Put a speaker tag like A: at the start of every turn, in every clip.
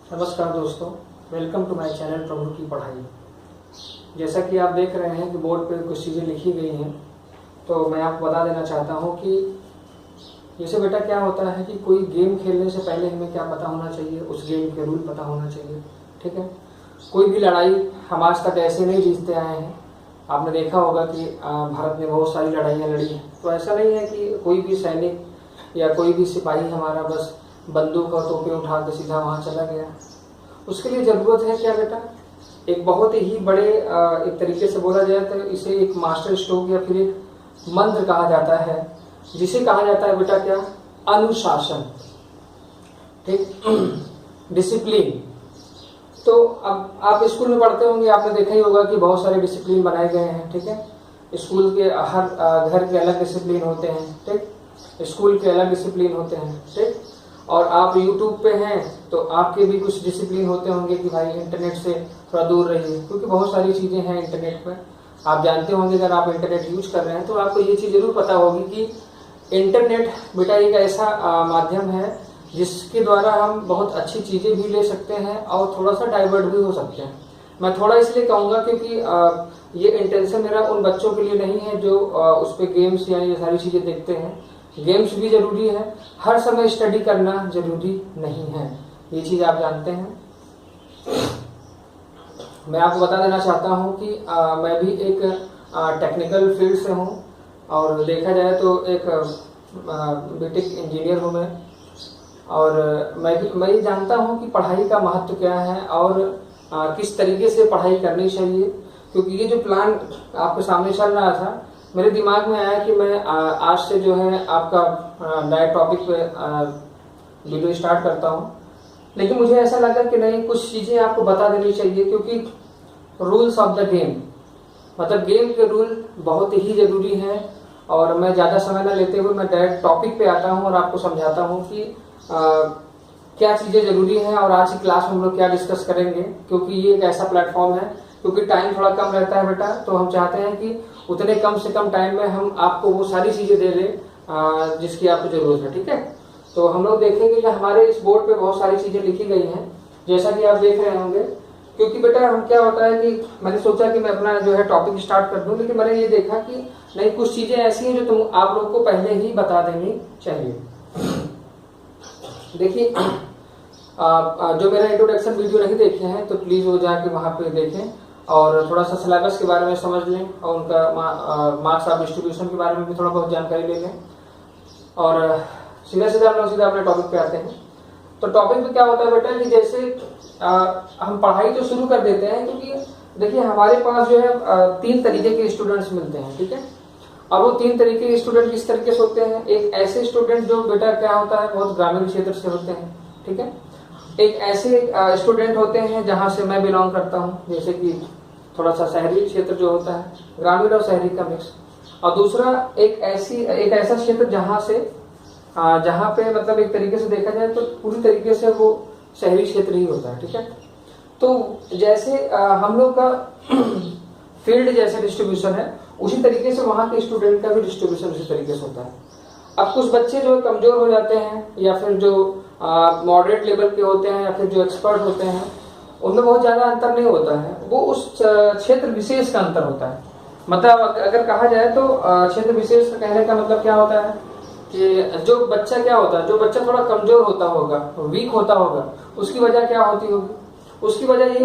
A: नमस्कार दोस्तों, welcome to my channel प्रभु की पढ़ाई। जैसा कि आप देख रहे हैं कि बोर्ड पे कुछ चीज़ें लिखी गई हैं, तो मैं आपको बता देना चाहता हूं कि जैसे बेटा क्या होता है कि कोई गेम खेलने से पहले हमें क्या पता होना चाहिए, उस गेम के रूल पता होना चाहिए। ठीक है, कोई भी लड़ाई हम आज तक ऐसे नहीं जीतते आए हैं। आपने देखा होगा कि भारत ने बहुत सारी लड़ाइयाँ लड़ी हैं, तो ऐसा नहीं है कि कोई भी सैनिक या कोई भी सिपाही हमारा बस बंदूक और टोपी उठा के सीधा वहां चला गया। उसके लिए जरूरत है क्या बेटा, एक बहुत ही बड़े एक तरीके से बोला जाए तो इसे एक मास्टर स्ट्रोक या फिर एक मंत्र कहा जाता है, जिसे कहा जाता है बेटा क्या, अनुशासन। ठीक, डिसिप्लिन। तो अब आप स्कूल में पढ़ते होंगे, आपने देखा ही होगा कि बहुत सारे डिसिप्लिन बनाए गए हैं। ठीक है, स्कूल के हर घर के अलग डिसिप्लिन होते हैं। ठीक, स्कूल के अलग डिसिप्लिन होते हैं। ठीक, और आप YouTube पे हैं तो आपके भी कुछ डिसिप्लिन होते होंगे कि भाई इंटरनेट से थोड़ा दूर रहिए, क्योंकि बहुत सारी चीजें हैं इंटरनेट पे। आप जानते होंगे, अगर आप इंटरनेट यूज कर रहे हैं तो आपको ये चीज जरूर पता होगी कि इंटरनेट बेटा एक ऐसा माध्यम है जिसके द्वारा हम बहुत अच्छी चीजें भी ले सकते हैं और थोड़ा सा डाइवर्ट भी हो सकते हैं। मैं थोड़ा इसलिए कहूंगा क्योंकि ये इंटेंशन मेरा उन बच्चों के लिए नहीं है जो उस पर गेम्स या ये सारी चीजें देखते हैं। गेम्स भी जरूरी है, हर समय स्टडी करना जरूरी नहीं है, ये चीज आप जानते हैं। मैं आपको बता देना चाहता हूं कि मैं भी एक टेक्निकल फील्ड से हूं और देखा जाए तो एक बीटेक इंजीनियर हूं मैं। और मैं ये जानता हूं कि पढ़ाई का महत्व क्या है और किस तरीके से पढ़ाई करनी चाहिए। क्योंकि ये जो प्लान आपके सामने चल रहा था, मेरे दिमाग में आया कि मैं आज से जो है आपका नए टॉपिक पे वीडियो स्टार्ट करता हूं। लेकिन मुझे ऐसा लगा कि नहीं, कुछ चीजें आपको बता देनी चाहिए, क्योंकि रूल्स ऑफ द गेम, मतलब गेम के रूल बहुत ही जरूरी हैं। और मैं ज्यादा समय न लेते हुए मैं डायरेक्ट टॉपिक पे आता हूं और आपको समझाता हूं कि क्या चीजें जरूरी हैं और आज की क्लास में हम लोग क्या डिस्कस करेंगे। क्योंकि ये एक ऐसा प्लेटफॉर्म है, क्योंकि टाइम थोड़ा कम रहता है बेटा, तो हम चाहते हैं कि उतने कम से कम टाइम में हम आपको वो सारी चीजें दे दें जिसकी आपको जरूरत है। ठीक है, तो हम लोग देखेंगे कि हमारे इस बोर्ड पे बहुत सारी चीजें लिखी गई हैं, जैसा कि आप देख रहे होंगे। क्योंकि बेटा हम क्या होता है कि मैंने सोचा कि मैं अपना जो है टॉपिक स्टार्ट कर दूं, लेकिन मैंने ये देखा कि नहीं, कुछ चीजें ऐसी हैं जो तुम आप लोग को पहले ही बता देनी चाहिए। देखिए, जो मेरा इंट्रोडक्शन वीडियो नहीं देखे हैं तो प्लीज वो जाके वहां पे देखें और थोड़ा सा सिलेबस के बारे में समझ लें और उनका मार्क्स ऑफ डिस्ट्रीब्यूशन के बारे में भी थोड़ा बहुत जानकारी ले लें। और सीधा अपने टॉपिक पे आते हैं। तो टॉपिक में क्या होता है बेटा कि जैसे हम पढ़ाई तो शुरू कर देते हैं, क्योंकि देखिए हमारे पास जो है 3 तरीके के स्टूडेंट्स मिलते हैं। ठीक है, अब वो 3 तरीके के स्टूडेंट किस तरीके से होते हैं। एक ऐसे स्टूडेंट जो बेटा क्या होता है, बहुत ग्रामीण क्षेत्र से होते हैं। ठीक है, एक ऐसे स्टूडेंट होते हैं जहां से मैं बिलोंग करता हूं, जैसे कि थोड़ा सा शहरी क्षेत्र जो होता है, ग्रामीण और शहरी का मिक्स। और दूसरा एक ऐसा क्षेत्र जहां पे मतलब एक तरीके से देखा जाए तो पूरी तरीके से वो शहरी क्षेत्र ही होता है। ठीक है, तो जैसे हम लोग का फील्ड जैसे डिस्ट्रीब्यूशन है, उसी तरीके से वहां के स्टूडेंट का भी डिस्ट्रीब्यूशन उसी तरीके से होता है। अब कुछ बच्चे जो कमजोर हो जाते हैं या फिर जो मॉडरेट लेवल के होते हैं या फिर जो एक्सपर्ट होते हैं, उनमें बहुत ज्यादा अंतर नहीं होता है, वो उस क्षेत्र विशेष का अंतर होता है। मतलब अगर कहा जाए तो क्षेत्र विशेष का कहने का मतलब क्या होता है कि जो बच्चा क्या होता है, जो बच्चा थोड़ा कमजोर होता होगा, वीक होता होगा, उसकी वजह क्या होती होगी, उसकी वजह यही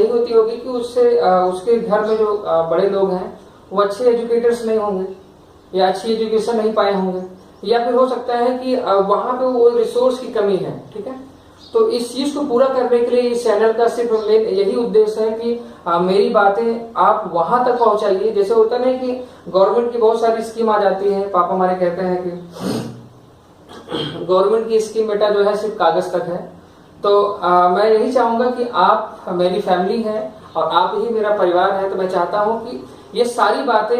A: होती होगी कि उसके घर में जो बड़े लोग हैं वो अच्छे एजुकेटर्स नहीं होंगे या अच्छी एजुकेशन नहीं पाए होंगे, या फिर हो सकता है कि वहां पे वो रिसोर्स की कमी है। ठीक है, तो इस चीज को पूरा करने के लिए इस चैनल का सिर्फ यही उद्देश्य है कि मेरी बातें आप वहां तक पहुंचाइए। जैसे होता नहीं कि गवर्नमेंट की बहुत सारी स्कीम आ जाती है, पापा हमारे कहते हैं कि गवर्नमेंट की स्कीम बेटा जो है सिर्फ कागज तक है। तो मैं यही चाहूंगा कि आप मेरी फैमिली है और आप ही मेरा परिवार है, तो मैं चाहता हूं कि ये सारी बातें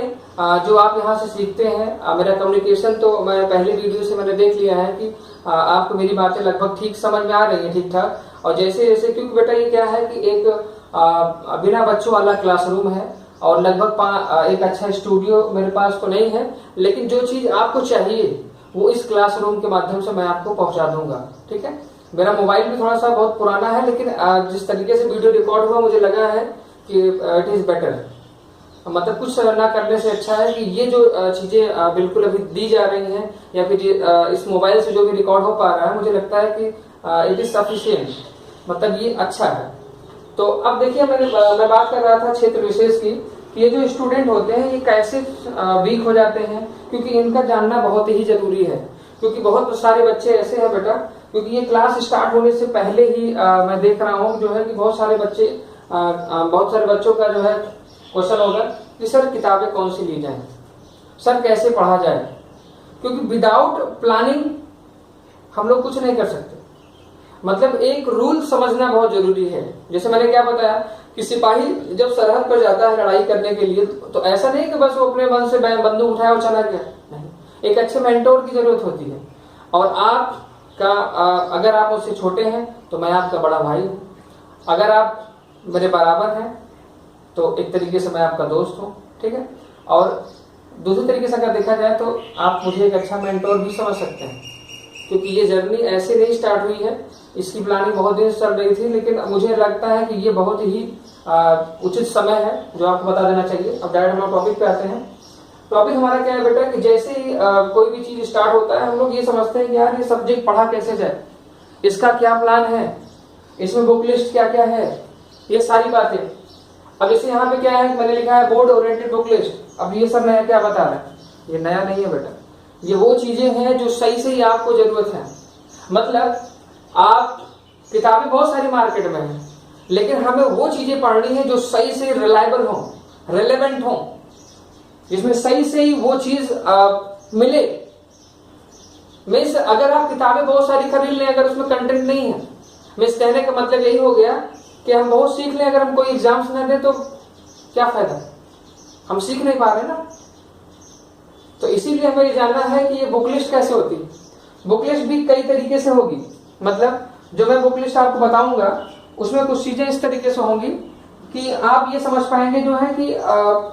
A: जो आप यहाँ से सीखते हैं, मेरा कम्युनिकेशन तो मैं पहले वीडियो से मैंने देख लिया है कि आपको मेरी बातें लगभग ठीक समझ में आ रही है, ठीक ठाक। और जैसे जैसे क्योंकि बेटा ये क्या है कि एक बिना बच्चों वाला क्लासरूम है और लगभग एक अच्छा स्टूडियो मेरे पास तो नहीं है, लेकिन जो चीज आपको चाहिए वो इस क्लासरूम के माध्यम से मैं आपको पहुंचा दूंगा। ठीक है, मेरा मोबाइल भी थोड़ा सा बहुत पुराना है, लेकिन जिस तरीके से वीडियो रिकॉर्ड हुआ मुझे लगा है कि इट इज़ बेटर। मतलब कुछ ना करने से अच्छा है कि ये जो चीज़ें बिल्कुल अभी दी जा रही हैं, या फिर इस मोबाइल से जो भी रिकॉर्ड हो पा रहा है, मुझे लगता है कि इट इज़ सफिशिएंट, मतलब ये अच्छा है। तो अब देखिए, मैं बात कर रहा था क्षेत्र विशेष की, कि ये जो स्टूडेंट होते हैं ये कैसे वीक हो जाते हैं, क्योंकि इनका जानना बहुत ही जरूरी है। क्योंकि बहुत सारे बच्चे ऐसे हैं बेटा, क्योंकि ये क्लास स्टार्ट होने से पहले ही मैं देख रहा हूँ जो है कि बहुत सारे बच्चों का जो है क्वेश्चन होगा कि सर किताबें कौन सी ली जाए, सर कैसे पढ़ा जाए, क्योंकि विदाउट प्लानिंग हम लोग कुछ नहीं कर सकते। मतलब एक रूल समझना बहुत जरूरी है। जैसे मैंने क्या बताया कि सिपाही जब सरहद पर जाता है लड़ाई करने के लिए, तो ऐसा नहीं कि बस वो अपने मन से बंदूक उठाया और चला गया, नहीं, एक अच्छे मेंटोर की जरूरत होती है। और आपका अगर आप मुझसे छोटे हैं तो मैं आपका बड़ा भाई हूँ, अगर आप मेरे बराबर हैं तो एक तरीके से मैं आपका दोस्त हूँ, ठीक है। और दूसरी तरीके से अगर देखा जाए तो आप मुझे एक अच्छा मेंटोर भी समझ सकते हैं, क्योंकि ये जर्नी ऐसे नहीं स्टार्ट हुई है, इसकी प्लानिंग बहुत दिन से चल रही थी, लेकिन मुझे लगता है कि ये बहुत ही उचित समय है जो आपको बता देना चाहिए। अब डायरेक्ट हम टॉपिक पे आते हैं। टॉपिक हमारा क्या है बेटा कि जैसे ही कोई भी चीज स्टार्ट होता है, हम लोग ये समझते हैं कि यार ये सब्जेक्ट पढ़ा कैसे जाए, इसका क्या प्लान है, इसमें बुक लिस्ट क्या क्या है, ये सारी बातें। अब जैसे यहाँ पे क्या है, मैंने लिखा है बोर्ड ओरिएंटेड बुक लिस्ट। अब ये सब नया क्या बता रहा है, ये नया नहीं है बेटा, ये वो चीजें हैं जो सही से ही आपको जरूरत है। मतलब आप किताबें बहुत सारी मार्केट में हैं, लेकिन हमें वो चीजें पढ़नी है जो सही से रिलायबल हो, रेलेवेंट हो, जिसमें सही से ही वो चीज मिले। मीन्स अगर आप किताबें बहुत सारी खरीद लें, अगर उसमें कंटेंट नहीं है, मीन्स कहने का मतलब यही हो गया कि हम बहुत सीख लें, अगर हम कोई एग्जाम्स न दें तो क्या फायदा, हम सीख नहीं पा रहे ना। तो इसीलिए हमें ये जानना है कि ये बुक लिस्ट कैसे होती है। बुक लिस्ट भी कई तरीके से होगी, मतलब जो मैं बुक लिस्ट आपको बताऊंगा उसमें कुछ चीजें इस तरीके से होंगी कि आप ये समझ पाएंगे जो है कि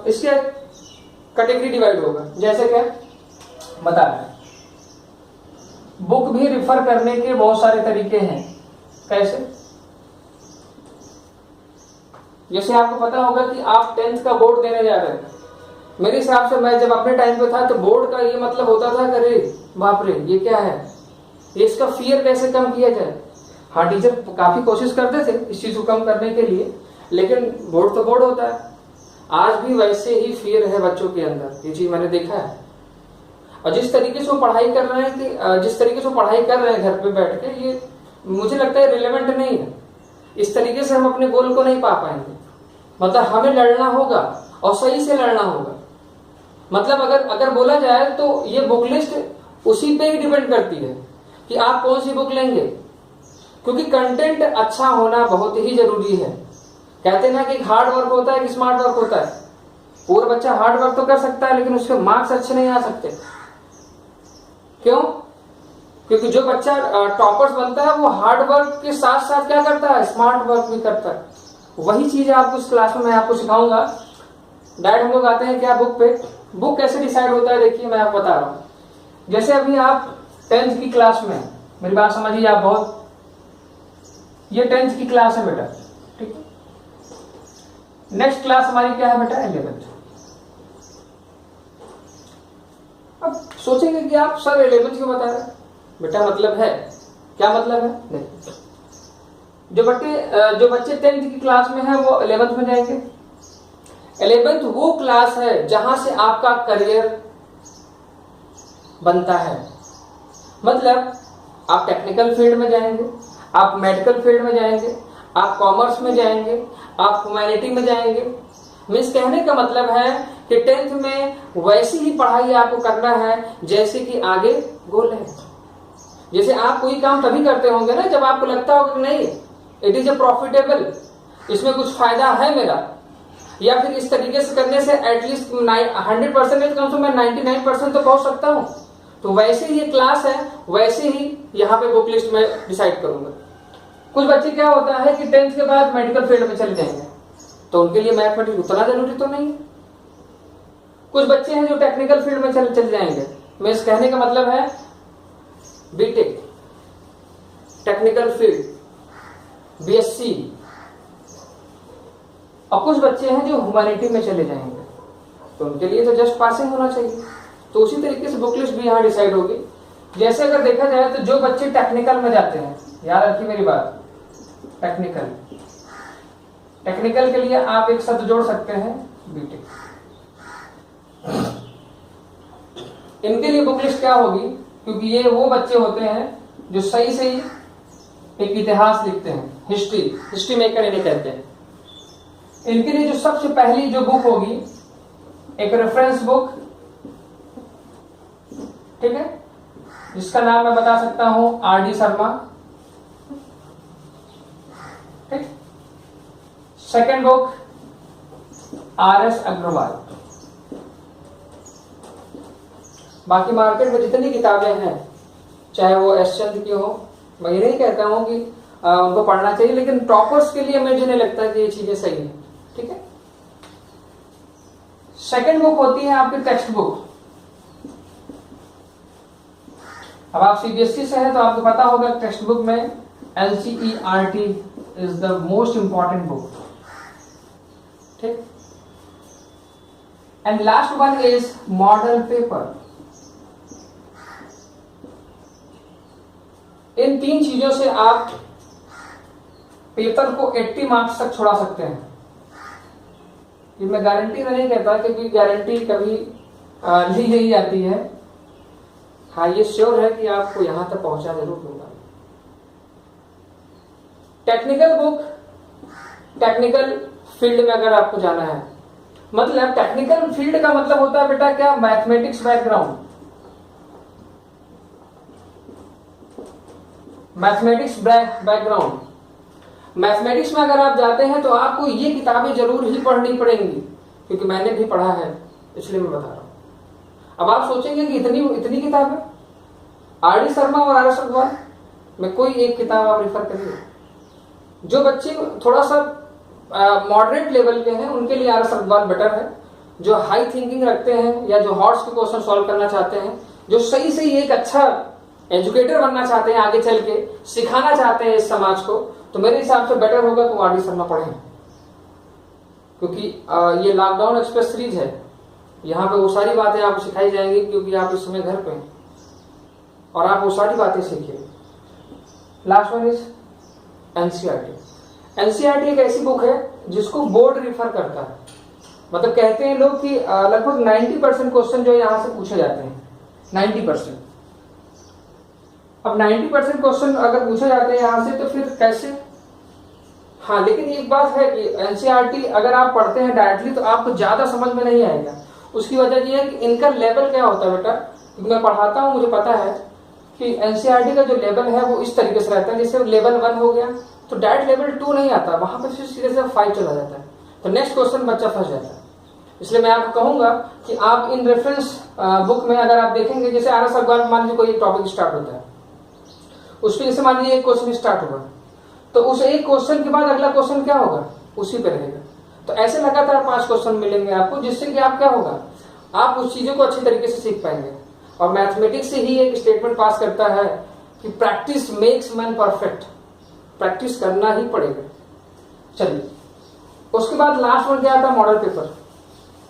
A: इसके कैटेगरी डिवाइड होगा। जैसे क्या बता रहे हैं, बुक भी रिफर करने के बहुत सारे तरीके हैं। कैसे? जैसे आपको पता होगा कि आप 10th का बोर्ड देने जा रहे हैं। मेरे हिसाब से मैं जब अपने टाइम पे था तो बोर्ड का ये मतलब होता था, अरे बाप रे ये क्या है, ये इसका फियर कैसे कम किया जाए। हाँ, टीचर काफी कोशिश करते थे इस चीज को कम करने के लिए, लेकिन बोर्ड तो बोर्ड होता है। आज भी वैसे ही फियर है बच्चों के अंदर, ये चीज मैंने देखा है। और जिस तरीके से वो पढ़ाई कर रहे हैं कि जिस तरीके से वो पढ़ाई कर रहे हैं घर पे बैठ के, ये मुझे लगता है रिलेवेंट नहीं है। इस तरीके से हम अपने गोल को नहीं पा पाएंगे। मतलब हमें लड़ना होगा और सही से लड़ना होगा। मतलब अगर बोला जाए तो ये बुक लिस्ट उसी पे ही डिपेंड करती है कि आप कौन सी बुक लेंगे, क्योंकि कंटेंट अच्छा होना बहुत ही जरूरी है। कहते हैं ना कि हार्ड वर्क होता है कि स्मार्ट वर्क होता है। पूरा बच्चा हार्ड वर्क तो कर सकता है, लेकिन उसके मार्क्स अच्छे नहीं आ सकते। क्यों? क्योंकि जो बच्चा टॉपर्स बनता है वो हार्ड वर्क के साथ साथ क्या करता है, स्मार्ट वर्क भी करता है। वही चीज आपको इस क्लास में मैं आपको सिखाऊंगा। डायरेक्ट हम लोग आते हैं क्या बुक पे। बुक कैसे डिसाइड होता है, देखिए मैं आपको बता रहा हूं। जैसे अभी आप 10th की क्लास में, मेरी बात समझिए आप बहुत, ये 10th की क्लास है बेटा, ठीक है। नेक्स्ट क्लास हमारी क्या है बेटा, 11th। अब सोचेंगे कि आप सर 11th क्यों बता रहे हैं बेटा, मतलब है क्या, मतलब है नहीं। जो बच्चे 10th की क्लास में है वो 11th में जाएंगे। 11th वो क्लास है जहां से आपका करियर बनता है। मतलब आप टेक्निकल फील्ड में जाएंगे, आप मेडिकल फील्ड में जाएंगे, आप कॉमर्स में जाएंगे, आप ह्यूमैनिटी में जाएंगे। मीन्स कहने का मतलब है कि 10th में वैसी ही पढ़ाई आपको करना है जैसे कि आगे गोल है। जैसे आप कोई काम तभी करते होंगे ना जब आपको लगता होगा कि नहीं इट इज ए प्रॉफिटेबल, इसमें कुछ फायदा है मेरा, या फिर इस तरीके से करने से एटलीस्ट 100% कम से मैं 99% तो पहुंच सकता हूं। तो वैसे ही ये क्लास है, वैसे ही यहाँ पे बुक लिस्ट में डिसाइड करूंगा। कुछ बच्चे क्या होता है कि 10th के बाद मेडिकल फील्ड में चले जाएंगे, तो उनके लिए मैथमेटिक्स उतना जरूरी तो नहीं है। कुछ बच्चे हैं जो टेक्निकल फील्ड में चले जाएंगे। मैं इस कहने का मतलब है बीटेक, टेक्निकल फील्ड, बीएससी, और कुछ बच्चे हैं जो ह्यूमैनिटी में चले जाएंगे, तो उनके लिए तो जस्ट पासिंग होना चाहिए। तो उसी तरीके से बुक लिस्ट भी यहाँ डिसाइड होगी। जैसे अगर देखा जाए तो जो बच्चे टेक्निकल में जाते हैं, याद रखिए मेरी बात, टेक्निकल के लिए आप एक शब्द जोड़ सकते हैं, बीटेक। इनके लिए बुक लिस्ट क्या होगी, क्योंकि ये वो बच्चे होते हैं जो सही सही एक इतिहास लिखते हैं, हिस्ट्री मेकर इन्हें कहते हैं। इनके लिए जो सबसे पहली जो बुक होगी, एक रेफरेंस बुक, ठीक है, जिसका नाम मैं बता सकता हूं आर.डी. शर्मा, ठीक। Second book R S. अग्रवाल। बाकी मार्केट में जितनी किताबें हैं, चाहे वो एस चंद की हो, मैं ये नहीं कहता हूं कि उनको पढ़ना चाहिए, लेकिन टॉपर्स के लिए मुझे नहीं लगता कि ये चीजें सही है, ठीक है। सेकेंड बुक होती है आपकी टेक्स्ट बुक। अब आप सीबीएसई से हैं तो आपको पता होगा टेक्स्ट बुक में NCERT is the most important book, ठीक। And last one is model paper. इन तीन चीजों से आप पेपर को 80 मार्क्स तक छोड़ा सकते हैं। ये मैं गारंटी नहीं कहता, क्योंकि गारंटी कभी ली नहीं जाती है। हाँ, ये श्योर है कि आपको यहां तक पहुंचा जरूर दूंगा। टेक्निकल बुक, टेक्निकल फील्ड में अगर आपको जाना है, मतलब टेक्निकल फील्ड का मतलब होता है बेटा क्या, mathematics background. Mathematics background, mathematics में अगर आप जाते हैं तो आपको ये किताबें जरूर ही पढ़नी पड़ेंगी, क्योंकि मैंने भी पढ़ा है, इसलिए मैं बता रहा हूं। अब आप सोचेंगे कि इतनी किताबें, आर.डी. शर्मा और आर.एस. अग्रवाल में कोई एक किताब आप रेफर करिए। जो बच्चे थोड़ा सा मॉडरेट लेवल के हैं, उनके लिए आर.एस. अग्रवाल बेटर है। जो हाई थिंकिंग रखते हैं या जो हॉट्स के क्वेश्चन सॉल्व करना चाहते हैं, जो सही से एक अच्छा एजुकेटर बनना चाहते हैं, आगे चल के सिखाना चाहते हैं इस समाज को, तो मेरे हिसाब से बेटर होगा कि आर.डी. शर्मा पढ़ें। क्योंकि ये लॉकडाउन एक्सप्रेस सीरीज है, यहाँ पे वो सारी बातें आपको सिखाई जाएंगी, क्योंकि आप इस समय घर पे हैं और आप वो सारी बातें सीखिए। Last one is NCERT. NCERT एक ऐसी बुक है जिसको बोर्ड रिफर करता है। मतलब कहते हैं लोग कि लगभग 90% क्वेश्चन जो यहां से पूछे जाते हैं, 90%। अब 90% क्वेश्चन अगर पूछे जाते हैं यहां से, तो फिर कैसे? हाँ, लेकिन एक बात है कि एनसीईआरटी अगर आप पढ़ते हैं डायरेक्टली तो आपको ज्यादा समझ में नहीं आएगा। उसकी वजह यह है कि इनका लेवल क्या होता है बेटा, क्योंकि मैं पढ़ाता हूं, मुझे पता है कि एनसीईआरटी का जो लेवल है वो इस तरीके से रहता है। जैसे लेवल 1 हो गया तो डायरेक्ट लेवल 2 नहीं आता, वहां पर सीधे से 5 चला जाता है, तो नेक्स्ट क्वेश्चन बच्चा फंस जाता है। इसलिए मैं आपको कहूंगा कि आप इन रेफरेंस बुक में अगर आप देखेंगे, जैसे आर.एस. अग्रवाल मान लीजिए कोई एक टॉपिक स्टार्ट होता है, उसमें जैसे मान लीजिए एक क्वेश्चन स्टार्ट होगा, तो उस एक क्वेश्चन के बाद अगला क्वेश्चन क्या होगा, उसी पे रहेगा। तो ऐसे लगातार 5 क्वेश्चन मिलेंगे आपको, जिससे कि आप क्या होगा, आप उस चीजों को अच्छी तरीके से सीख पाएंगे। और मैथमेटिक्स से ही एक स्टेटमेंट पास करता है कि practice makes man perfect, practice करना ही पड़ेगा। चलिए, उसके बाद लास्ट वन क्या आता है, मॉडल पेपर।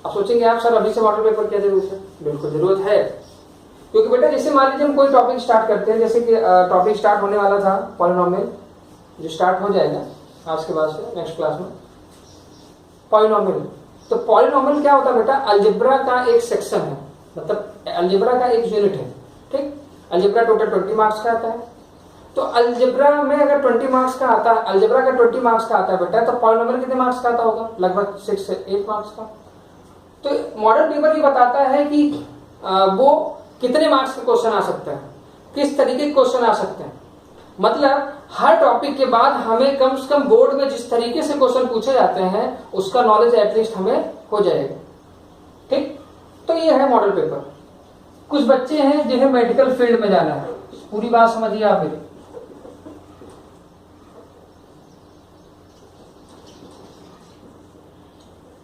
A: अब सोचेंगे आप सर अभी से मॉडल पेपर क्या जरूरत है? बिल्कुल जरूरत है, क्योंकि बेटा जैसे मान लीजिए हम कोई टॉपिक स्टार्ट करते हैं, जैसे कि टॉपिक स्टार्ट होने वाला था पॉलिनोमियल, जो स्टार्ट हो जाएगा आज के बाद से नेक्स्ट क्लास में, पॉलिनोमियल। तो पॉलिनोमियल क्या होता है बेटा, अलजेब्रा का एक सेक्शन है, मतलब अलजेब्रा का एक यूनिट है, ठीक। अलजेब्रा टोटल 20 मार्क्स का आता है। तो अलजेब्रा में अगर 20 मार्क्स का आता है, अलजेब्रा का 20 मार्क्स का आता है बेटा, तो पॉलिनोमियल कितने मार्क्स का आता होगा, लगभग 6 से 8 मार्क्स का। तो मॉडल पेपर ये बताता है कि वो कितने मार्क्स का क्वेश्चन आ सकता है, किस तरीके के क्वेश्चन आ सकते हैं। मतलब हर टॉपिक के बाद हमें कम से कम बोर्ड में जिस तरीके से क्वेश्चन पूछे जाते हैं उसका नॉलेज एटलीस्ट हमें हो जाएगा, ठीक। तो ये है मॉडल पेपर। कुछ बच्चे हैं जिन्हें मेडिकल फील्ड में जाना है, पूरी बात समझिए आप मेरी।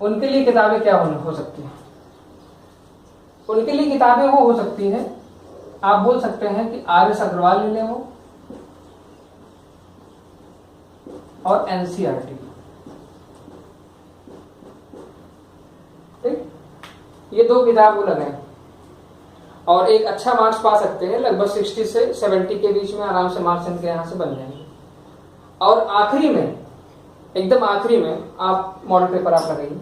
A: उनके लिए किताबें क्या हो सकती हैं? उनके लिए किताबें वो हो सकती हैं, आप बोल सकते हैं कि आर.एस. अग्रवाल ले लें वो, और एनसीईआरटी। ठीक, ये 2 किताब वो लगाए और एक अच्छा मार्क्स पा सकते हैं, लगभग 60 से 70 के बीच में आराम से मार्क्स इनके यहाँ से बन जाएंगे। और आखिरी में, एकदम आखिरी में आप मॉडल पेपर आप लगाइए।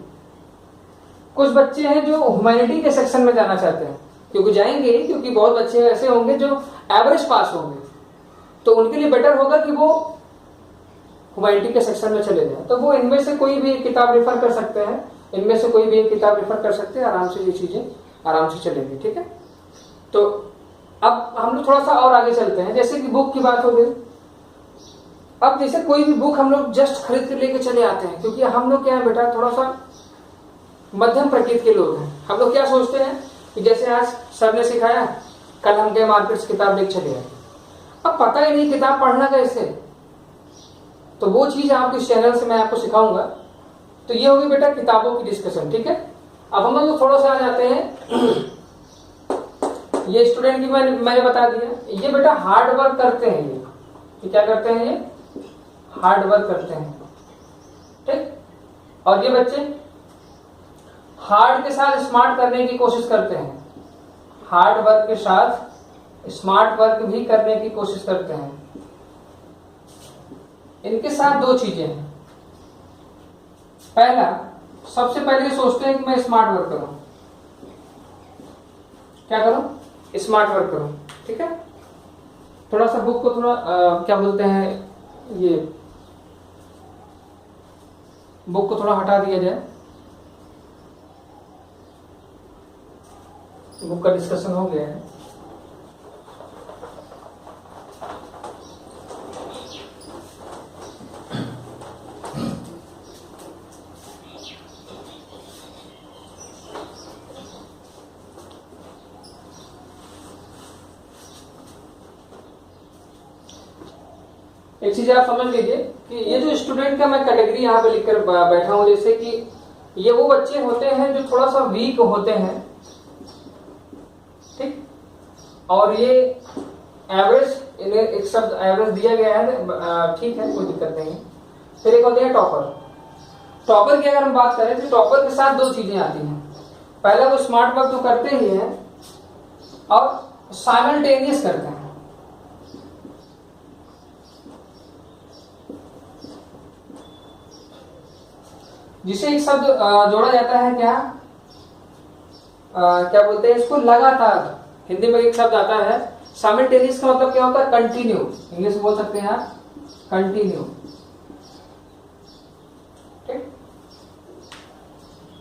A: कुछ बच्चे हैं जो ह्यूमैनिटी के सेक्शन में जाना चाहते हैं, क्योंकि जाएंगे, क्योंकि बहुत बच्चे ऐसे होंगे जो एवरेज पास होंगे, तो उनके लिए बेटर होगा कि वो ह्यूमैनिटी के सेक्शन में चले जाएं। तो वो इनमें से कोई भी किताब रेफर कर सकते हैं, इनमें से कोई भी एक किताब रेफर कर सकते हैं, आराम से ये चीजें आराम से चलेंगी। ठीक है, तो अब हम लोग थोड़ा सा और आगे चलते हैं। जैसे कि बुक की बात हो गई, अब जैसे कोई भी बुक हम लोग जस्ट खरीद कर लेके चले आते हैं, क्योंकि हम लोग क्या है बेटा, थोड़ा सा मध्यम प्रकृति के लोग हैं। हम लोग क्या सोचते हैं कि जैसे आज सर ने सिखाया, कल हम गए मार्केट से किताब लेके चले आए, अब पता ही नहीं किताब पढ़ना कैसे, तो वो चीज आपको इस चैनल से मैं आपको सिखाऊंगा। तो ये होगी बेटा किताबों की डिस्कशन। ठीक है, अब हम लोग थोड़ा सा आ जाते हैं, ये स्टूडेंट की मैंने बता दिया, ये बेटा हार्ड वर्क करते हैं, ये क्या करते हैं, ये हार्ड वर्क करते हैं। ठीक, और ये बच्चे हार्ड के साथ स्मार्ट करने की कोशिश करते हैं, हार्ड वर्क के साथ स्मार्ट वर्क भी करने की कोशिश करते हैं। इनके साथ 2 चीजें हैं। पहला, सबसे पहले सोचते हैं कि मैं स्मार्ट वर्क करूं, क्या करूं, स्मार्ट वर्क करूं। ठीक है, थोड़ा सा बुक को थोड़ा क्या बोलते हैं, ये बुक को थोड़ा हटा दिया जाए, बुक का डिस्कशन हो गया है। एक चीज आप समझ लीजिए कि ये जो स्टूडेंट का मैं कैटेगरी यहाँ पे लिखकर बैठा हूं, जैसे कि ये वो बच्चे होते हैं जो थोड़ा सा वीक होते हैं। ठीक, और ये एवरेज, इन्हें एक शब्द एवरेज दिया गया है, ठीक है, कोई दिक्कत नहीं है। फिर एक होते हैं टॉपर। टॉपर की अगर हम बात करें तो टॉपर के साथ 2 चीजें आती हैं। पहला, वो स्मार्ट वर्क तो करते ही हैं और साइमल्टेनियस करते हैं। जिसे एक शब्द जोड़ा जाता है, क्या बोलते हैं इसको, लगातार। हिंदी में एक शब्द आता है साइमल्टेनियस, का मतलब क्या होता है, कंटिन्यू। इंग्लिश में बोल सकते हैं आप कंटिन्यू। ठीक,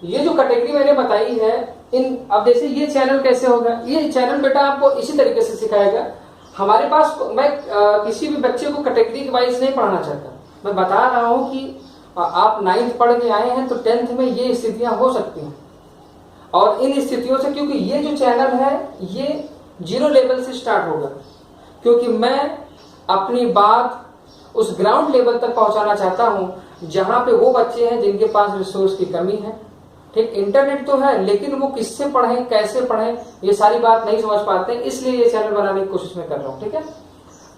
A: ये जो कैटेगरी मैंने बताई है, अब जैसे ये चैनल कैसे होगा, ये चैनल बेटा आपको इसी तरीके से सिखाएगा। हमारे पास मैं किसी भी बच्चे को कैटेगरी वाइज नहीं पढ़ाना चाहता, मैं बता रहा हूं कि आप 9th पढ़ के आए हैं तो 10th में ये स्थितियां हो सकती हैं, और इन स्थितियों से, क्योंकि ये जो चैनल है ये 0 लेवल से स्टार्ट होगा, क्योंकि मैं अपनी बात उस ग्राउंड लेवल तक पहुंचाना चाहता हूं जहां पे वो बच्चे हैं जिनके पास रिसोर्स की कमी है। ठीक, इंटरनेट तो है लेकिन वो किससे पढ़ें, कैसे पढ़ें, ये सारी बात नहीं समझ पाते हैं, इसलिए ये चैनल बनाने की कोशिश में कर रहा हूं। ठीक है,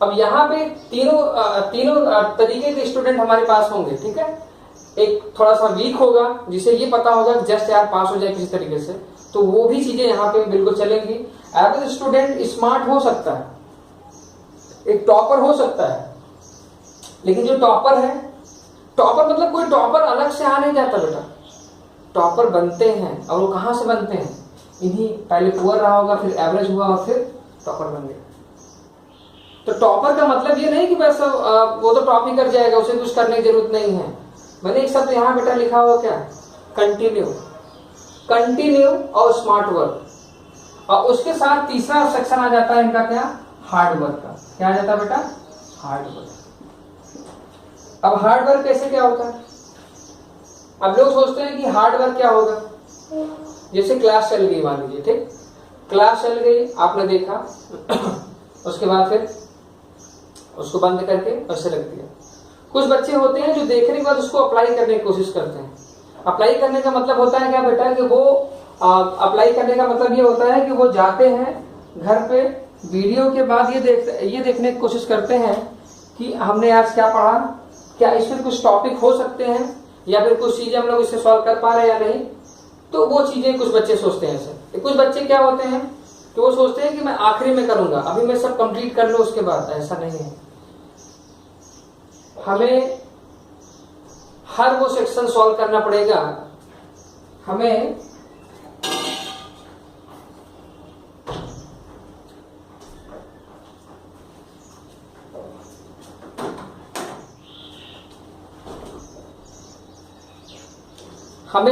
A: अब यहाँ पे तीनों तरीके के स्टूडेंट हमारे पास होंगे। ठीक है, एक थोड़ा सा वीक होगा, जिसे ये पता होगा कि जस्ट यार पास हो जाए किसी तरीके से, तो वो भी चीजें यहाँ पे बिल्कुल चलेंगी। एवरेज स्टूडेंट स्मार्ट हो सकता है, एक टॉपर हो सकता है, लेकिन जो टॉपर है, टॉपर मतलब कोई टॉपर अलग से आ नहीं जाता बेटा, टॉपर बनते हैं। और वो कहां से बनते हैं, इन्हीं पहले पुअर रहा होगा, फिर एवरेज हुआ और फिर टॉपर बन गया। तो टॉपर का मतलब ये नहीं कि बस वो तो टॉप ही कर जाएगा, उसे कुछ करने की जरूरत नहीं है। मैंने एक शब्द यहाँ बेटा लिखा हुआ, क्या, कंटिन्यू, कंटिन्यू और स्मार्ट वर्क। और उसके साथ तीसरा सेक्शन आ जाता है इनका, क्या, हार्ड वर्क का। क्या आ जाता है बेटा, हार्ड वर्क। अब हार्ड वर्क कैसे क्या होता है, अब लोग सोचते हैं कि हार्ड वर्क क्या होगा। जैसे क्लास चल गई, मान लीजिए, ठीक, क्लास चल गई, आपने देखा, उसके बाद फिर उसको बंद करके ऐसे रख दिया। कुछ बच्चे होते हैं जो देखने के बाद उसको अप्लाई करने की कोशिश करते हैं। अप्लाई करने का मतलब होता है क्या बेटा, कि वो अप्लाई करने का मतलब ये होता है कि वो जाते हैं घर पे, वीडियो के बाद ये देखने की कोशिश करते हैं कि हमने आज क्या पढ़ा, क्या इसमें कुछ टॉपिक हो सकते हैं या फिर कुछ चीजें हम लोग इससे सॉल्व कर पा रहे हैं या नहीं। तो वो चीजें कुछ बच्चे सोचते हैं ऐसे। कुछ बच्चे क्या होते हैं कि वो सोचते हैं कि मैं आखिरी में करूंगा, अभी मैं सब कंप्लीट कर लूं उसके बाद। ऐसा नहीं है, हमें हर वो सेक्शन सॉल्व करना पड़ेगा। हमें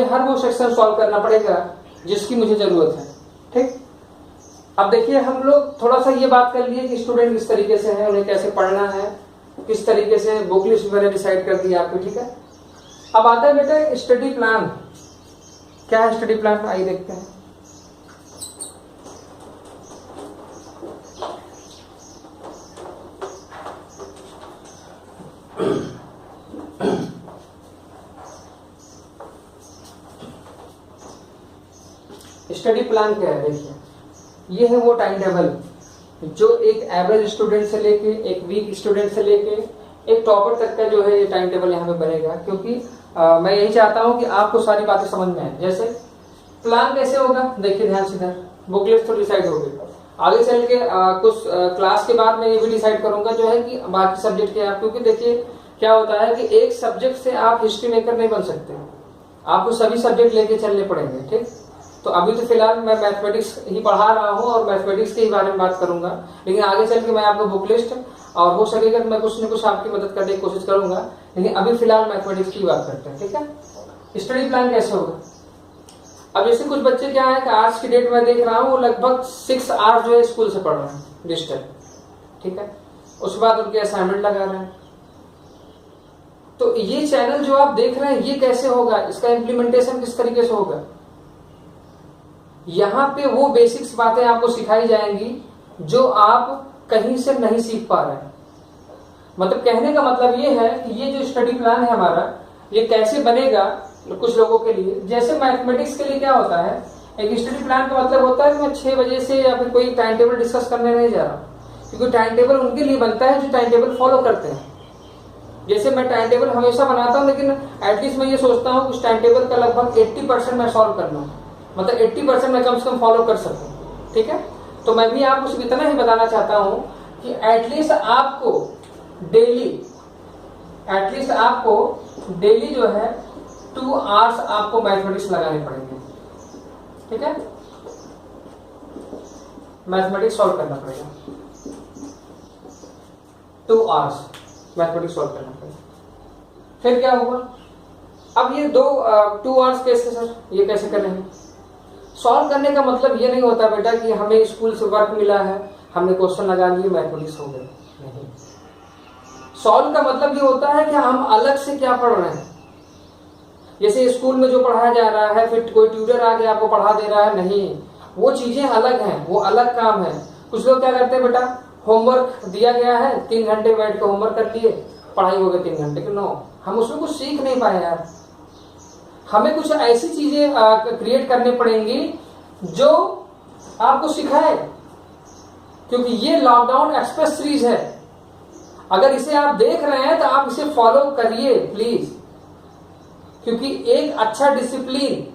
A: हर वो सेक्शन सॉल्व करना पड़ेगा जिसकी मुझे जरूरत है। ठीक, अब देखिए हम लोग थोड़ा सा ये बात कर लिए कि स्टूडेंट किस तरीके से है, उन्हें कैसे पढ़ना है, किस तरीके से बुक लिस्ट मैंने डिसाइड कर दी आपको। ठीक है, अब आता है बेटा स्टडी प्लान। क्या है स्टडी प्लान, आइए देखते हैं। स्टडी प्लान क्या है, देखिए ये है वो टाइम टेबल जो एक एवरेज स्टूडेंट से लेके, एक वीक स्टूडेंट से लेके, एक टॉपर तक का जो है ये टाइम टेबल यहाँ पे बनेगा। क्योंकि मैं यही चाहता हूँ कि आपको सारी बातें समझ में आए। जैसे प्लान कैसे होगा, देखिए ध्यान से इधर बुक लिस्ट तो डिसाइड हो गई, आगे चल के कुछ क्लास के बाद में ये भी डिसाइड करूंगा जो है कि बाकी सब्जेक्ट क्या है। क्योंकि देखिए क्या होता है कि एक सब्जेक्ट से आप हिस्ट्री मेकर नहीं बन सकते, आपको सभी सब्जेक्ट लेके चलने पड़ेंगे। ठीक, तो अभी तो फिलहाल मैं मैथमेटिक्स ही पढ़ा रहा हूँ और मैथमेटिक्स के ही बारे में बात करूंगा, लेकिन आगे चल के मैं आपको बुक लिस्ट और हो सकेगा तो मैं कुछ न कुछ आपकी मदद करने की कोशिश करूंगा, लेकिन अभी फिलहाल मैथमेटिक्स की बात करते हैं। ठीक है, स्टडी प्लान कैसे होगा। अब जैसे कुछ बच्चे क्या है कि आज की डेट में देख रहा हूँ वो लगभग 6 आवर्स जो है स्कूल से पढ़ रहे हैं डिजिटल। ठीक है, उसके बाद उनके असाइनमेंट लगा रहे हैं। तो ये चैनल जो आप देख रहे हैं ये कैसे होगा, इसका इम्प्लीमेंटेशन किस तरीके से होगा। यहाँ पे वो बेसिक्स बातें आपको सिखाई जाएंगी जो आप कहीं से नहीं सीख पा रहे हैं। मतलब कहने का मतलब ये है कि ये जो स्टडी प्लान है हमारा ये कैसे बनेगा कुछ लोगों के लिए। जैसे मैथमेटिक्स के लिए क्या होता है, एक स्टडी प्लान का मतलब होता है कि मैं 6 बजे से या फिर कोई टाइम टेबल डिस्कस करने नहीं जा रहा, क्योंकि टाइम टेबल उनके लिए बनता है जो टाइम टेबल फॉलो करते हैं। जैसे मैं टाइम टेबल हमेशा बनाता हूँ, लेकिन एटलीस्ट मैं ये सोचता हूँ उस टाइम टेबल का लगभग 80% मैं सॉल्व कर लूँ, मतलब 80% मैं कम से कम फॉलो कर सकूं। ठीक है, तो मैं भी आपको सिर्फ इतना ही बताना चाहता हूं कि एटलीस्ट आपको डेली जो है 2 आवर्स आपको मैथमेटिक्स लगाने पड़ेंगे। ठीक है, मैथमेटिक्स सॉल्व करना पड़ेगा, 2 आवर्स मैथमेटिक्स सॉल्व करना पड़ेगा। फिर क्या हुआ, अब ये 2 आवर्स कैसे सर, ये कैसे करेंगे। सॉल्व करने का मतलब ये नहीं होता बेटा कि हमें स्कूल से वर्क मिला है, हमने क्वेश्चन लगा लिए, मैथमेटिक्स हो गए। नहीं, सॉल्व का मतलब ये होता है कि हम अलग से क्या पढ़ रहे हैं। जैसे स्कूल में जो पढ़ाया जा रहा है, फिर कोई ट्यूटर आके आपको पढ़ा दे रहा है, नहीं, वो चीजें अलग हैं, वो अलग काम है। कुछ लोग क्या करते हैं बेटा, होमवर्क दिया गया है, 3 घंटे बैठ के होमवर्क कर लिए, पढ़ाई हो गई 3 घंटे की। नो, हम उसमें कुछ सीख नहीं पाए यार। हमें कुछ ऐसी चीजें क्रिएट करनी पड़ेंगी जो आपको सिखाए, क्योंकि ये लॉकडाउन एक्सप्रेस सीरीज है। अगर इसे आप देख रहे हैं तो आप इसे फॉलो करिए प्लीज, क्योंकि एक अच्छा डिसिप्लिन,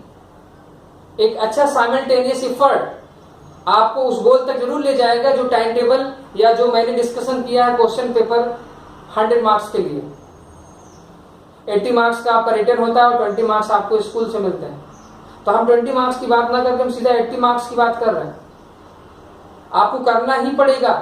A: एक अच्छा साइमल्टेनियस एफर्ट आपको उस गोल तक जरूर ले जाएगा जो टाइम टेबल या जो मैंने डिस्कशन किया है क्वेश्चन पेपर 100 मार्क्स के लिए। 80 मार्क्स का आपका रिटर्न होता है और 20 मार्क्स आपको स्कूल से मिलते हैं। तो हम 20 मार्क्स की बात ना करके हम सीधा 80 मार्क्स की बात कर रहे हैं। आपको करना ही पड़ेगा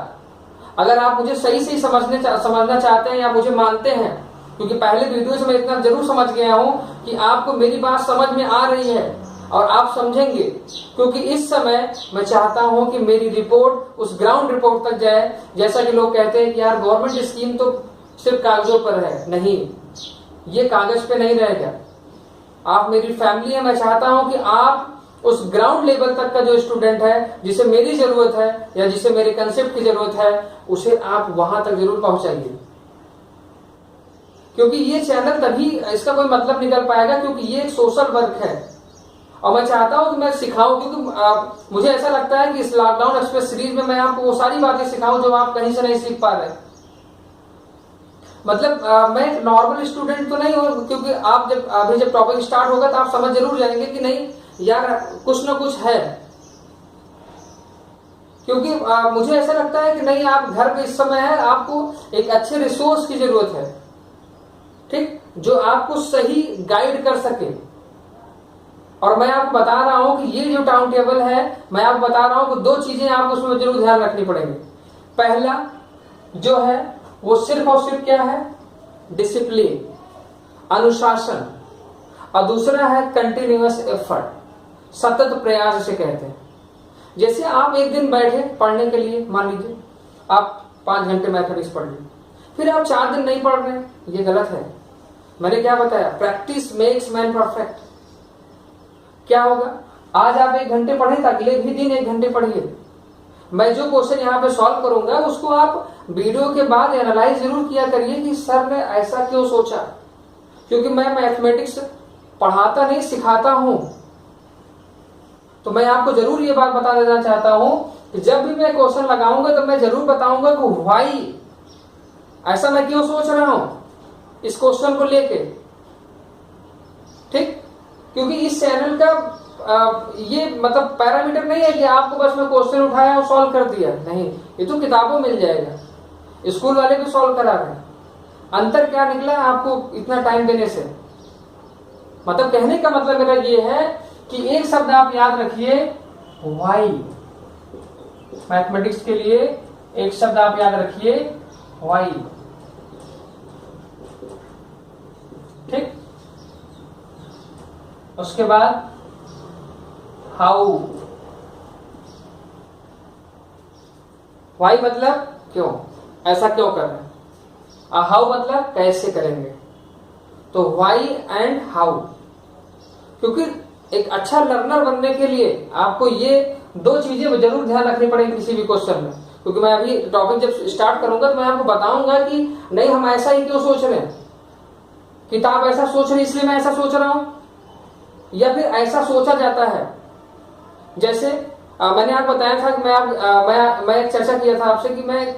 A: अगर आप मुझे सही से समझना चाहते हैं या मुझे मानते हैं, क्योंकि पहले वीडियो से मैं इतना जरूर समझ गया हूं कि आपको मेरी बात समझ में आ रही है और आप समझेंगे, क्योंकि इस समय मैं चाहता हूं कि मेरी रिपोर्ट उस ग्राउंड रिपोर्ट तक जाए। जैसा कि लोग कहते हैं कि यार गवर्नमेंट स्कीम तो सिर्फ कागजों पर है, नहीं, ये कागज पे नहीं रहेगा। आप मेरी फैमिली है, मैं चाहता हूं कि आप उस ग्राउंड लेवल तक का जो स्टूडेंट है जिसे मेरी जरूरत है या जिसे मेरे कंसेप्ट की जरूरत है, उसे आप वहां तक जरूर पहुंचाइए। क्योंकि ये चैनल तभी इसका कोई मतलब निकल पाएगा क्योंकि ये एक सोशल वर्क है और मैं चाहता हूं कि मैं सिखाऊं, क्योंकि मुझे ऐसा लगता है कि इस लॉकडाउन एक्सप्रेस सीरीज में मैं आपको वो सारी बातें सिखाऊं जो आप कहीं से नहीं सीख पा रहे। मतलब मैं एक नॉर्मल स्टूडेंट तो नहीं हूँ, क्योंकि आप जब टॉपिक स्टार्ट होगा तो आप समझ जरूर जाएंगे कि नहीं यार कुछ ना कुछ है। क्योंकि मुझे ऐसा लगता है कि नहीं, आप घर पे इस समय है, आपको एक अच्छे रिसोर्स की जरूरत है, ठीक, जो आपको सही गाइड कर सके। और मैं आपको बता रहा हूं कि ये जो टाइम टेबल है, मैं आपको बता रहा हूं कि दो चीजें आपको उसमें जरूर ध्यान रखनी पड़ेगी। पहला जो है वो सिर्फ और सिर्फ क्या है, डिसिप्लिन, अनुशासन, और दूसरा है कंटिन्यूअस एफर्ट, सतत प्रयास इसे कहते हैं। जैसे आप एक दिन बैठे पढ़ने के लिए, मान लीजिए आप 5 घंटे मैथमेटिक्स पढ़ लिए, फिर आप 4 दिन नहीं पढ़ रहे, ये गलत है। मैंने क्या बताया, प्रैक्टिस मेक्स मैन परफेक्ट। क्या होगा, आज आप 1 घंटे पढ़े तो अगले भी दिन 1 घंटे पढ़िए। मैं जो क्वेश्चन यहाँ पे सॉल्व करूंगा उसको आप वीडियो के बाद एनालाइज जरूर किया करिए कि सर ने ऐसा क्यों सोचा, क्योंकि मैं मैथमेटिक्स पढ़ाता नहीं, सिखाता हूं। तो मैं आपको जरूर ये बात बता देना चाहता हूं कि जब भी मैं क्वेश्चन लगाऊंगा तो मैं जरूर बताऊंगा कि व्हाई, ऐसा मैं क्यों सोच रहा हूं इस क्वेश्चन को लेके, ठीक। क्योंकि इस चैनल का ये मतलब पैरामीटर नहीं है कि आपको बस मैं क्वेश्चन उठाया और सॉल्व कर दिया, नहीं, ये तो किताबों मिल जाएगा, स्कूल वाले भी सॉल्व करा रहे हैं। अंतर क्या निकला आपको इतना टाइम देने से, मतलब कहने का मतलब मेरा ये है कि एक शब्द आप याद रखिए, व्हाई। मैथमेटिक्स के लिए एक शब्द आप याद रखिए, व्हाई, ठीक। उसके बाद हाउ। व्हाई मतलब क्यों, ऐसा क्यों कर रहे हैं, हाउ मतलब कैसे करेंगे। तो व्हाई एंड हाउ, क्योंकि एक अच्छा लर्नर बनने के लिए आपको ये 2 चीजें जरूर ध्यान रखनी पड़ेगी किसी भी क्वेश्चन में। क्योंकि मैं अभी टॉपिक जब स्टार्ट करूंगा तो मैं आपको बताऊंगा कि नहीं, हम ऐसा ही क्यों सोच रहे हैं, किताब ऐसा सोच रही इसलिए मैं ऐसा सोच रहा हूं, या फिर ऐसा सोचा जाता है। जैसे मैंने आपको बताया था कि मैं एक चर्चा किया था आपसे कि मैं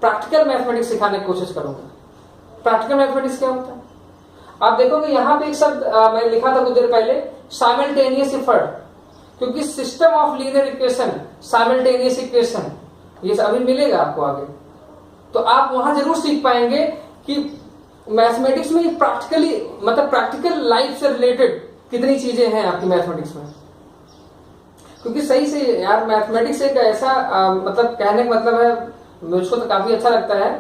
A: प्रैक्टिकल मैथमेटिक्स सिखाने की कोशिश करूंगा। प्रैक्टिकल मैथमेटिक्स क्या होता है, आप देखोगे यहां पे एक शब्द मैंने लिखा था कुछ देर पहले, साइमल्टेनियस एफर्ट। क्योंकि system of linear equation, simultaneous equation, ये अभी मिलेगा आपको आगे, तो आप वहां जरूर सीख पाएंगे कि मैथमेटिक्स में प्रैक्टिकली, मतलब प्रैक्टिकल लाइफ से रिलेटेड कितनी चीजें हैं आपकी मैथमेटिक्स में। क्योंकि सही से यार मैथमेटिक्स एक ऐसा मतलब कहने का मतलब है, मुझको तो काफी अच्छा लगता है,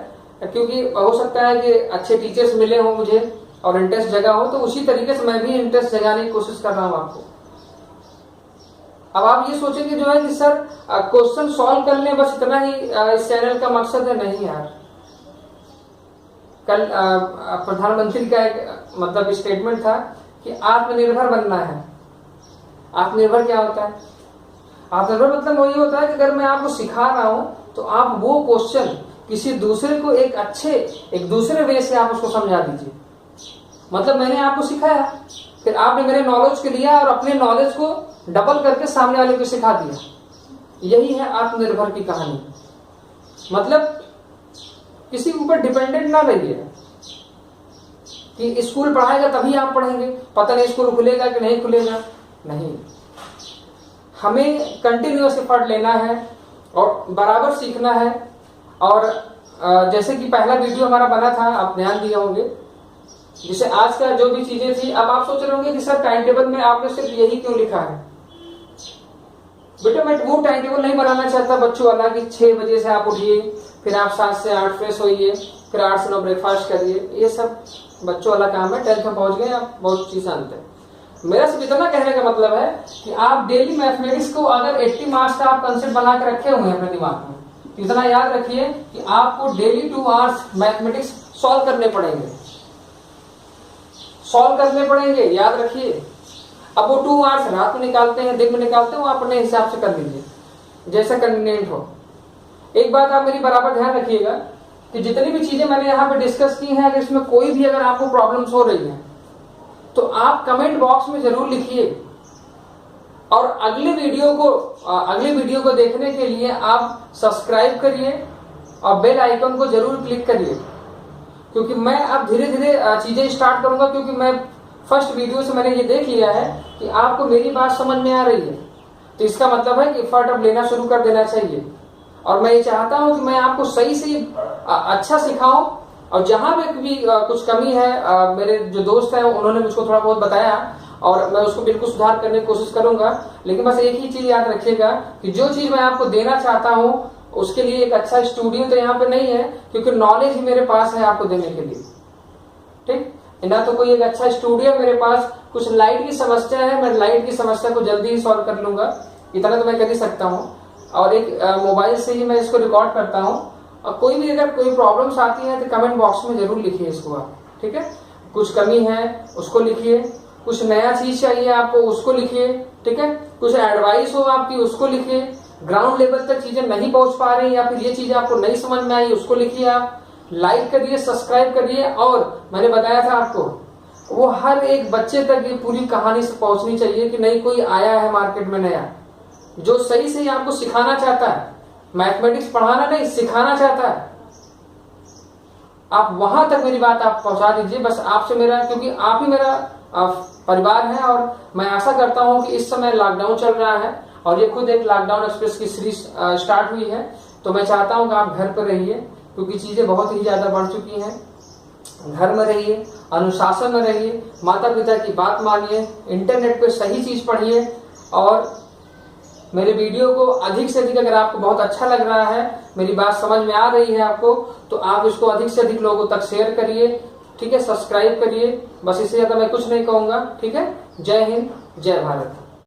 A: क्योंकि हो सकता है कि अच्छे टीचर्स मिले हों मुझे और इंटरेस्ट जगा हो, तो उसी तरीके से मैं भी इंटरेस्ट जगाने की कोशिश कर रहा हूं आपको। अब आप ये सोचेंगे जो है कि सर क्वेश्चन सॉल्व कर लें बस इतना ही इस चैनल का मकसद है, नहीं यार। कल प्रधानमंत्री का एक मतलब स्टेटमेंट था कि आत्मनिर्भर बनना है। आत्मनिर्भर क्या होता है, आत्मनिर्भर मतलब वही होता है कि अगर मैं आपको सिखा रहा हूं तो आप वो क्वेश्चन किसी दूसरे को एक दूसरे वे से आप उसको समझा दीजिए। मतलब मैंने आपको सिखाया, फिर आपने मेरे नॉलेज को लिया और अपने नॉलेज को डबल करके सामने वाले को सिखा दिया। यही है आत्मनिर्भर की कहानी। मतलब किसी के ऊपर डिपेंडेंट ना रहिए कि स्कूल पढ़ाएगा तभी आप पढ़ेंगे, पता नहीं स्कूल खुलेगा कि नहीं खुलेगा, नहीं। हमें कंटिन्यूअस एफर्ट लेना है और बराबर सीखना है। और जैसे कि पहला वीडियो हमारा बना था, आप ध्यान दिए होंगे, जिसे आज का जो भी चीजें थी, अब आप सोच रहे होंगे कि सर टाइम टेबल में आपने सिर्फ यही क्यों लिखा है। बेटा मैं वो टाइम टेबल नहीं बनाना चाहता बच्चों वाला कि 6 बजे से आप उठिए, फिर आप 7 से 8 फ्रेश होइए, फिर 8 से 9 ब्रेकफास्ट करिए। ये सब बच्चों वाला काम है, 10th में पहुंच गए आप बहुत चीज जानते हैं। मेरा सिर्फ इतना कहने का मतलब है कि आप डेली मैथमेटिक्स को अगर 80 मार्क्स का आप कंसेप्ट बना के रखे हुए हैं अपने दिमाग में, तो इतना याद रखिए कि आपको डेली 2 आवर्स मैथमेटिक्स सॉल्व करने पड़ेंगे, याद रखिए। अब वो 2 आवर्स रात में निकालते हैं, दिन में निकालते हैं, वो आप अपने हिसाब से कर लीजिए जैसा कन्वीनियंट हो। एक बात आप मेरी बराबर ध्यान रखिएगा कि जितनी भी चीजें मैंने यहाँ पे डिस्कस की हैं, अगर इसमें कोई भी अगर आपको प्रॉब्लम्स हो रही हैं तो आप कमेंट बॉक्स में जरूर लिखिए। और अगले वीडियो को देखने के लिए आप सब्सक्राइब करिए और बेल आइकन को जरूर क्लिक करिए। क्योंकि मैं अब धीरे धीरे चीजें स्टार्ट करूंगा, क्योंकि मैं फर्स्ट वीडियो से मैंने ये देख लिया है कि आपको मेरी बात समझ में आ रही है, तो इसका मतलब है कि एफर्ट अब लेना शुरू कर देना चाहिए। और मैं ये चाहता हूं कि मैं आपको सही से अच्छा सिखाऊं, और जहां पे भी कुछ कमी है, मेरे जो दोस्त हैं उन्होंने मुझको थोड़ा बहुत बताया और मैं उसको बिल्कुल सुधार करने की कोशिश करूंगा। लेकिन बस एक ही चीज याद रखिएगा कि जो चीज मैं आपको देना चाहता हूं उसके लिए एक अच्छा स्टूडियो तो यहाँ पे नहीं है, क्योंकि नॉलेज ही मेरे पास है आपको देने के लिए। ठीक, ना तो कोई एक अच्छा स्टूडियो मेरे पास, कुछ लाइट की समस्या है, मैं लाइट की समस्या को जल्दी ही सॉल्व कर लूंगा, इतना तो मैं कर ही सकता हूँ। और एक मोबाइल से ही मैं इसको रिकॉर्ड करता हूँ। और कोई भी अगर कोई प्रॉब्लम्स आती है तो कमेंट बॉक्स में जरूर लिखिए इसको आप, ठीक है। कुछ कमी है उसको लिखिए, कुछ नया चीज चाहिए आपको उसको लिखिए, ठीक है। कुछ एडवाइस हो आपकी उसको लिखिए, ग्राउंड लेवल तक चीजें नहीं पहुंच पा रही या फिर ये चीजें आपको नहीं समझ में आई उसको लिखिए आप। लाइक करिए, सब्सक्राइब करिए, और मैंने बताया था आपको वो हर एक बच्चे तक ये पूरी कहानी से पहुंचनी चाहिए कि नहीं कोई आया है मार्केट में नया जो सही से आपको सिखाना चाहता है, मैथमेटिक्स पढ़ाना नहीं सिखाना चाहता है। आप वहां तक मेरी बात आप पहुंचा दीजिए, बस आपसे मेरा, क्योंकि आप ही मेरा परिवार है। और मैं आशा करता हूं कि इस समय लॉकडाउन चल रहा है और ये खुद एक लॉकडाउन एक्सप्रेस की सीरीज स्टार्ट हुई है, तो मैं चाहता हूं कि आप घर पर रहिए, क्योंकि चीजें बहुत ही ज्यादा बढ़ चुकी हैं। घर में रहिए, अनुशासन में रहिए, माता पिता की बात मानिए, इंटरनेट पे सही चीज पढ़िए, और मेरे वीडियो को अधिक से अधिक, अगर आपको बहुत अच्छा लग रहा है, मेरी बात समझ में आ रही है आपको, तो आप इसको अधिक से अधिक लोगों तक शेयर करिए, ठीक है। सब्सक्राइब करिए, बस इससे ज्यादा मैं कुछ नहीं कहूंगा, ठीक है। जय हिंद, जय भारत।